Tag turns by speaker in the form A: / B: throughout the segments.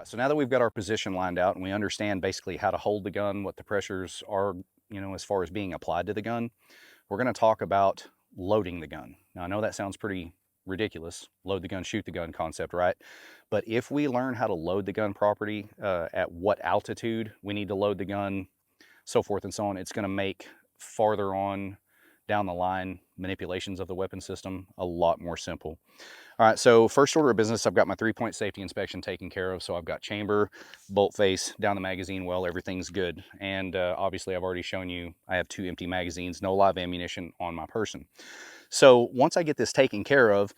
A: So now that we've got our position lined out and we understand basically how to hold the gun, what the pressures are, as far as being applied to the gun, we're going to talk about loading the gun. Now, I know that sounds pretty ridiculous, load the gun, shoot the gun concept, right? But if we learn how to load the gun properly, at what altitude we need to load the gun, so forth and so on, it's going to make farther on down the line manipulations of the weapon system a lot more simple. All right, so first order of business, I've got my 3-point safety inspection taken care of. So I've got chamber, bolt face, down the magazine well, everything's good. And obviously I've already shown you I have 2 empty magazines, no live ammunition on my person. So once I get this taken care of,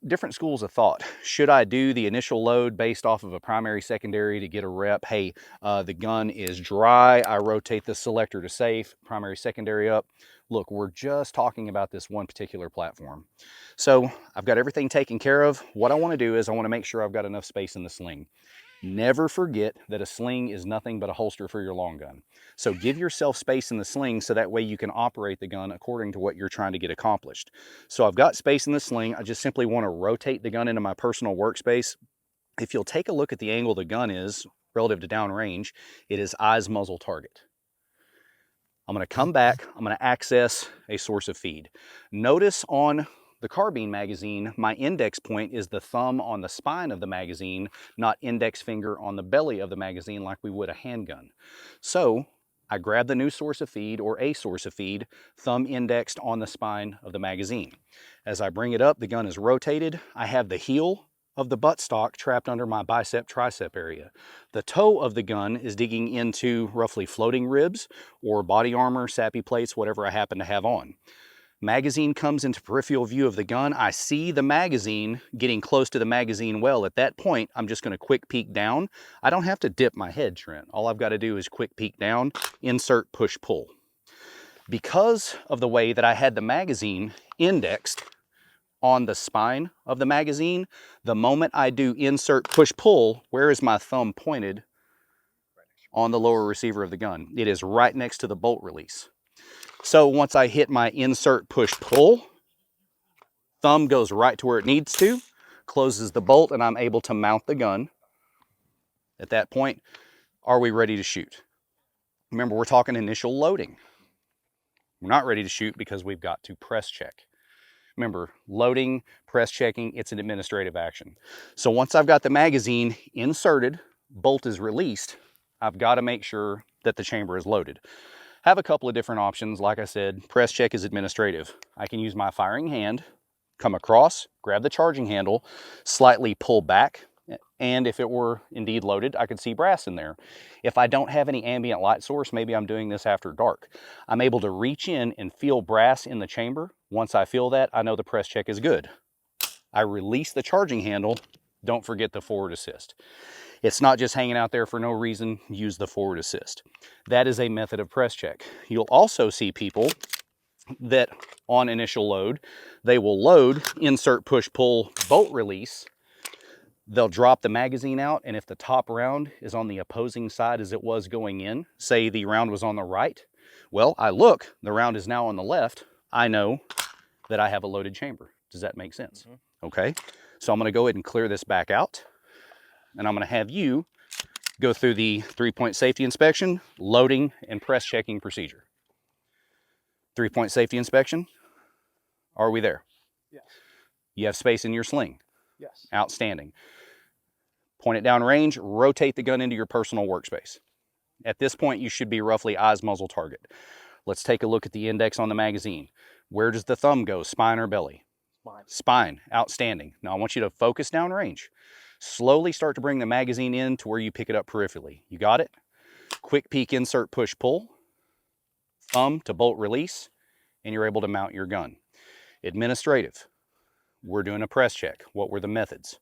A: different schools of thought. Should I do the initial load based off of a primary, secondary to get a rep? Hey, the gun is dry. I rotate the selector to safe, primary, secondary up. Look, we're just talking about this one particular platform. So I've got everything taken care of. What I want to do is I want to make sure I've got enough space in the sling. Never forget that a sling is nothing but a holster for your long gun. So give yourself space in the sling so that way you can operate the gun according to what you're trying to get accomplished. So I've got space in the sling. I just simply want to rotate the gun into my personal workspace. If you'll take a look at the angle the gun is relative to downrange, it is eyes, muzzle, target. I'm going to come back. I'm going to access a source of feed. Notice on the carbine magazine, my index point is the thumb on the spine of the magazine, not index finger on the belly of the magazine like we would a handgun. So I grab the new source of feed or a source of feed, thumb indexed on the spine of the magazine. As I bring it up, the gun is rotated. I have the heel of the buttstock trapped under my bicep tricep area. The toe of the gun is digging into roughly floating ribs or body armor, sappy plates, whatever I happen to have on. Magazine comes into peripheral view of the gun. I see the magazine getting close to the magazine well. At that point, I'm just going to quick peek down. I don't have to dip my head, Trent. All I've got to do is quick peek down, insert, push, pull. Because of the way that I had the magazine indexed on the spine of the magazine, the moment I do insert, push, pull, where is my thumb pointed? On the lower receiver of the gun. It is right next to the bolt release. So once I hit my insert, push, pull, thumb goes right to where it needs to, closes the bolt, and I'm able to mount the gun. At that point, are we ready to shoot? Remember, we're talking initial loading. We're not ready to shoot because we've got to press check. Remember, loading, press checking, it's an administrative action. So once I've got the magazine inserted, bolt is released, I've got to make sure that the chamber is loaded. Have a couple of different options. Like I said, press check is administrative. I can use my firing hand, come across, grab the charging handle, slightly pull back, and if it were indeed loaded, I could see brass in there. If I don't have any ambient light source, maybe I'm doing this after dark, I'm able to reach in and feel brass in the chamber. Once I feel that, I know the press check is good. I release the charging handle. Don't forget the forward assist. It's not just hanging out there for no reason. Use the forward assist. That is a method of press check. You'll also see people that on initial load, they will load, insert, push, pull, bolt release. They'll drop the magazine out, and if the top round is on the opposing side as it was going in, say the round was on the right, well, I look, the round is now on the left, I know that I have a loaded chamber. Does that make sense? Okay, so I'm going to go ahead and clear this back out, and I'm going to have you go through the 3-point safety inspection, loading, and press checking procedure. 3-point safety inspection. Are we there?
B: Yes.
A: You have space in your sling?
B: Yes.
A: Outstanding. Point it down range, rotate the gun into your personal workspace. At this point, you should be roughly eyes, muzzle, target. Let's take a look at the index on the magazine. Where does the thumb go, spine or belly?
B: Spine.
A: Spine, outstanding. Now I want you to focus down range. Slowly start to bring the magazine in to where you pick it up peripherally. You got it? Quick peek, insert, push, pull. Thumb to bolt release, and you're able to mount your gun. Administrative. We're doing a press check. What were the methods?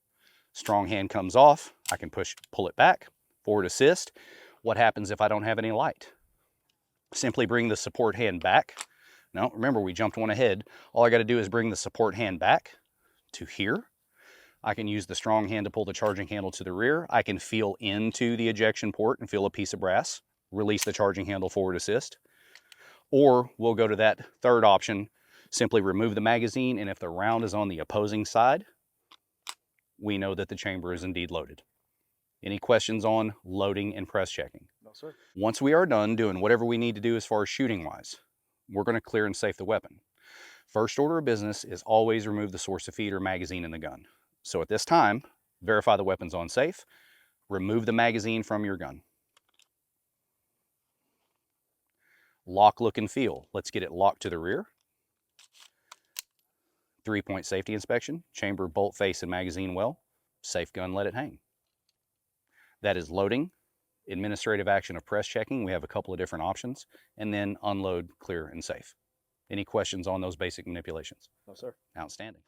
A: Strong hand comes off. I can pull it back. Forward assist. What happens if I don't have any light? Simply bring the support hand back. Now, remember, we jumped one ahead. All I got to do is bring the support hand back to here. I can use the strong hand to pull the charging handle to the rear. I can feel into the ejection port and feel a piece of brass. Release the charging handle, forward assist. Or we'll go to that third option. Simply remove the magazine, and if the round is on the opposing side, we know that the chamber is indeed loaded. Any questions on loading and press checking?
B: No, sir.
A: Once we are done doing whatever we need to do as far as shooting wise, we're going to clear and safe the weapon. First order of business is always remove the source of feed or magazine in the gun. So at this time, verify the weapon's on safe, remove the magazine from your gun. Lock, look, and feel. Let's get it locked to the rear. 3-point safety inspection, chamber, bolt face, and magazine well. Safe gun, let it hang. That is loading. Administrative action of press checking, we have a couple of different options, and then unload, clear, and safe. Any questions on those basic manipulations?
B: No, sir.
A: Outstanding.